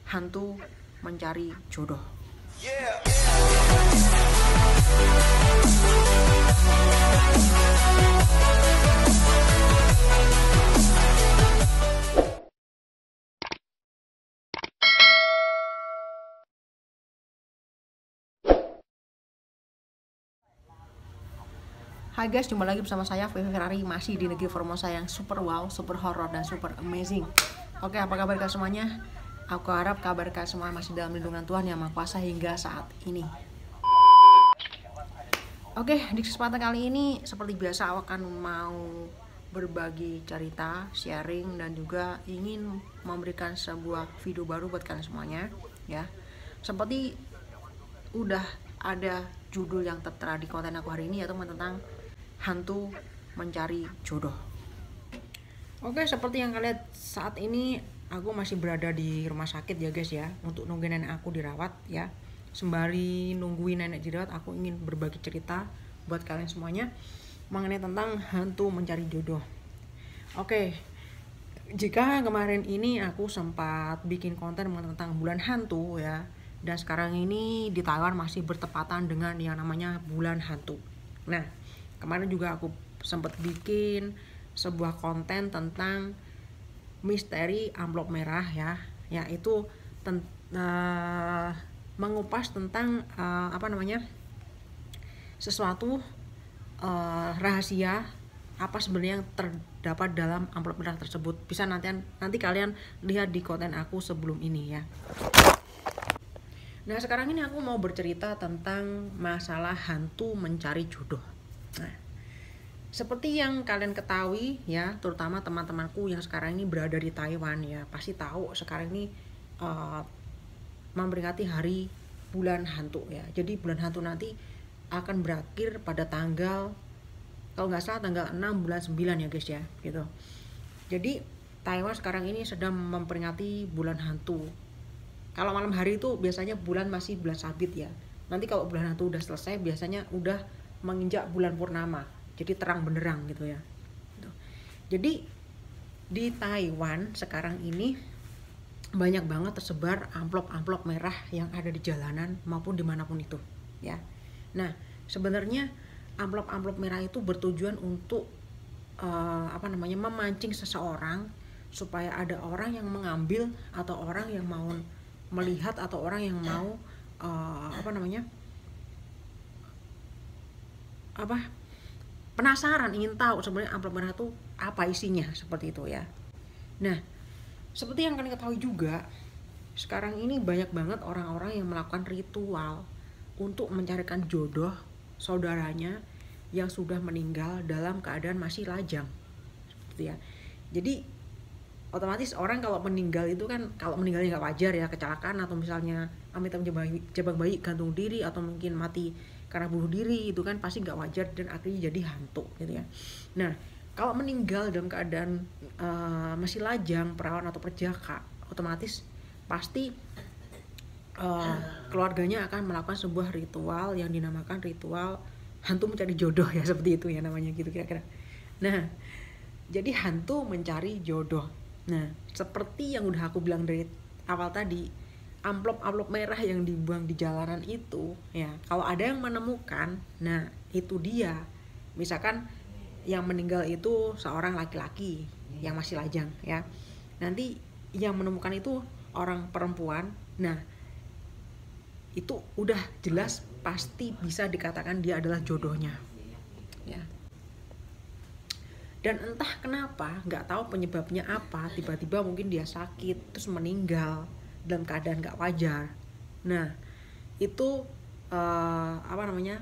hantu mencari jodoh. Hai guys, jumpa lagi bersama saya VV Ferrari, masih di negeri Formosa yang super wow, super horror, dan super amazing. Oke, apa kabar kalian semuanya? Aku harap kabar kalian semua masih dalam lindungan Tuhan Yang Maha Kuasa hingga saat ini. Oke, di kesempatan kali ini seperti biasa aku akan mau berbagi cerita, sharing, dan juga ingin memberikan sebuah video baru buat kalian semuanya ya. Seperti udah ada judul yang tertera di konten aku hari ini, yaitu tentang hantu mencari jodoh. Oke, seperti yang kalian lihat saat ini aku masih berada di rumah sakit ya guys ya, untuk nungguin nenek aku dirawat ya. Sembari nungguin nenek dirawat, aku ingin berbagi cerita buat kalian semuanya mengenai tentang hantu mencari jodoh. Oke, jika kemarin ini aku sempat bikin konten mengenai tentang bulan hantu ya, dan sekarang ini di Taiwan masih bertepatan dengan yang namanya bulan hantu. Nah, kemarin juga aku sempat bikin sebuah konten tentang misteri amplop merah ya, yaitu mengupas tentang sesuatu rahasia apa sebenarnya yang terdapat dalam amplop merah tersebut. Bisa nanti kalian lihat di konten aku sebelum ini ya. Nah, sekarang ini aku mau bercerita tentang masalah hantu mencari jodoh. Nah, seperti yang kalian ketahui ya, terutama teman-temanku yang sekarang ini berada di Taiwan ya, pasti tahu sekarang ini memperingati hari bulan hantu ya. Jadi bulan hantu nanti akan berakhir pada tanggal, kalau nggak salah tanggal 6 bulan 9 ya guys ya, gitu. Jadi Taiwan sekarang ini sedang memperingati bulan hantu. Kalau malam hari itu biasanya bulan masih bulan sabit ya. Nanti kalau bulan hantu udah selesai biasanya udah menginjak bulan purnama, jadi terang benderang gitu ya. Jadi di Taiwan sekarang ini banyak banget tersebar amplop-amplop merah yang ada di jalanan maupun dimanapun itu ya. Nah, sebenarnya amplop-amplop merah itu bertujuan untuk memancing seseorang supaya ada orang yang mengambil, atau orang yang mau melihat, atau orang yang mau penasaran, ingin tahu sebenarnya amplop merah itu apa isinya, seperti itu ya. Nah, seperti yang kalian ketahui juga, sekarang ini banyak banget orang-orang yang melakukan ritual untuk mencarikan jodoh saudaranya yang sudah meninggal dalam keadaan masih lajang, seperti ya. Jadi otomatis orang kalau meninggal itu kan, kalau meninggalnya nggak wajar ya, kecelakaan atau misalnya amit-amit jabang bayi gantung diri, atau mungkin mati karena bunuh diri, itu kan pasti nggak wajar dan akhirnya jadi hantu gitu ya. Nah, kalau meninggal dalam keadaan masih lajang, perawan atau perjaka, otomatis pasti keluarganya akan melakukan sebuah ritual yang dinamakan ritual hantu mencari jodoh ya, seperti itu ya namanya gitu kira-kira. Nah, jadi hantu mencari jodoh. Nah, seperti yang udah aku bilang dari awal tadi, amplop-amplop merah yang dibuang di jalanan itu ya, kalau ada yang menemukan, nah itu dia. Misalkan yang meninggal itu seorang laki-laki yang masih lajang ya, nanti yang menemukan itu orang perempuan, nah itu udah jelas pasti bisa dikatakan dia adalah jodohnya ya. Dan entah kenapa, nggak tahu penyebabnya apa, tiba-tiba mungkin dia sakit terus meninggal dalam keadaan nggak wajar. Nah, itu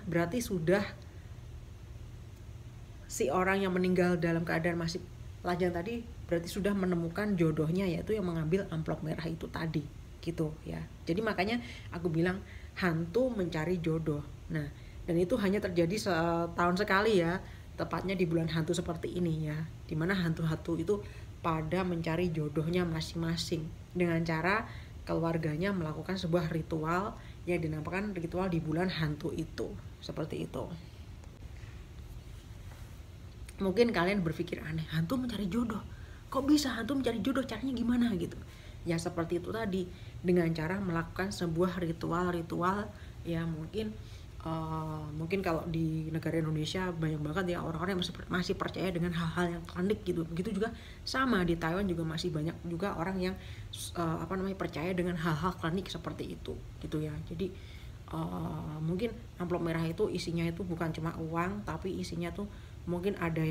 berarti sudah si orang yang meninggal dalam keadaan masih lajang tadi berarti sudah menemukan jodohnya, yaitu yang mengambil amplop merah itu tadi gitu ya. Jadi makanya aku bilang hantu mencari jodoh. Nah, dan itu hanya terjadi setahun sekali ya, tepatnya di bulan hantu seperti ini ya, dimana hantu-hantu itu pada mencari jodohnya masing-masing dengan cara keluarganya melakukan sebuah ritual yang dinamakan ritual di bulan hantu itu, seperti itu. Mungkin kalian berpikir aneh, hantu mencari jodoh, kok bisa hantu mencari jodoh, caranya gimana gitu ya. Seperti itu tadi, dengan cara melakukan sebuah ritual-ritual yang mungkin kalau di negara Indonesia banyak banget ya orang-orang yang masih percaya dengan hal-hal yang klinik gitu. Begitu juga sama di Taiwan juga masih banyak juga orang yang percaya dengan hal-hal klinik seperti itu gitu ya. Jadi mungkin amplop merah itu isinya itu bukan cuma uang, tapi isinya tuh mungkin ada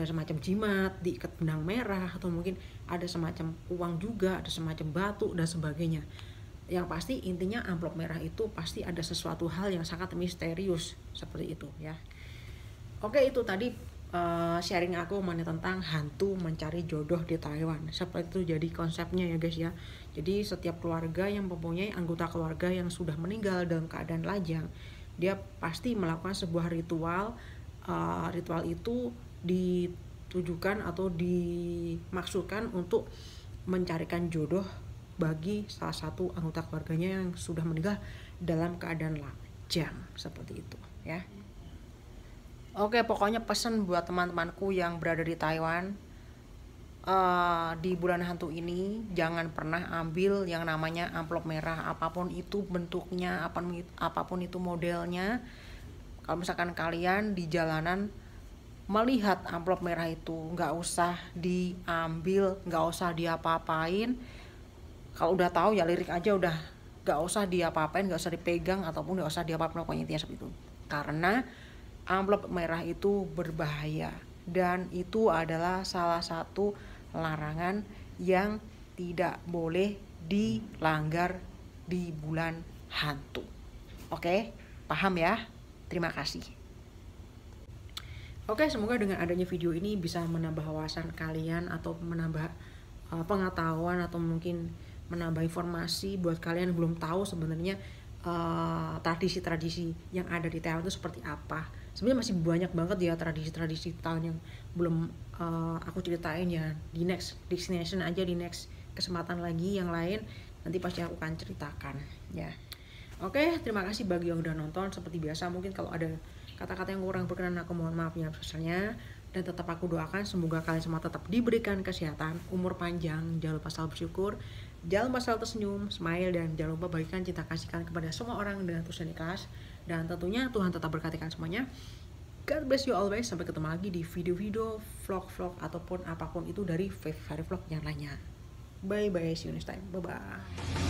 semacam jimat diikat benang merah, atau mungkin ada semacam uang juga, ada semacam batu dan sebagainya. Yang pasti intinya amplop merah itu pasti ada sesuatu hal yang sangat misterius seperti itu ya. Oke, itu tadi sharing aku mengenai tentang hantu mencari jodoh di Taiwan. Seperti itu jadi konsepnya ya guys ya. Jadi setiap keluarga yang mempunyai anggota keluarga yang sudah meninggal dalam keadaan lajang, dia pasti melakukan sebuah ritual. Ritual itu ditujukan atau dimaksudkan untuk mencarikan jodoh bagi salah satu anggota keluarganya yang sudah meninggal dalam keadaan lajang seperti itu ya. Oke, pokoknya pesan buat teman-temanku yang berada di Taiwan, di bulan hantu ini jangan pernah ambil yang namanya amplop merah, apapun itu bentuknya, apapun itu modelnya. Kalau misalkan kalian di jalanan melihat amplop merah itu, nggak usah diambil, nggak usah diapa-apain. Kalau udah tahu ya lirik aja udah, nggak usah diapa-apain, nggak usah dipegang ataupun nggak usah diapa-apain, pokoknya intinya seperti itu. Karena amplop merah itu berbahaya dan itu adalah salah satu larangan yang tidak boleh dilanggar di bulan hantu. Oke, paham ya? Terima kasih. Oke, semoga dengan adanya video ini bisa menambah wawasan kalian atau menambah pengetahuan atau mungkin menambah informasi buat kalian yang belum tahu sebenarnya tradisi-tradisi yang ada di Taiwan itu seperti apa. Sebenarnya masih banyak banget ya tradisi-tradisi Taiwan yang belum aku ceritain ya. Di next destination aja, di next kesempatan lagi yang lain nanti pasti aku akan ceritakan ya. Oke, terima kasih bagi yang udah nonton. Seperti biasa mungkin kalau ada kata-kata yang kurang berkenan aku mohon maaf ya sebesarnya. Dan tetap aku doakan semoga kalian semua tetap diberikan kesehatan, umur panjang, jangan lupa selalu bersyukur, jangan lupa selalu tersenyum, smile, dan jangan lupa bagikan cinta kasihkan kepada semua orang dengan tulus dan ikhlas. Dan tentunya Tuhan tetap berkati kalian semuanya. God bless you always. Sampai ketemu lagi di video-video, vlog-vlog, ataupun apapun itu dari Fairy Vlog yang lainnya. Bye-bye, see you next time. Bye-bye.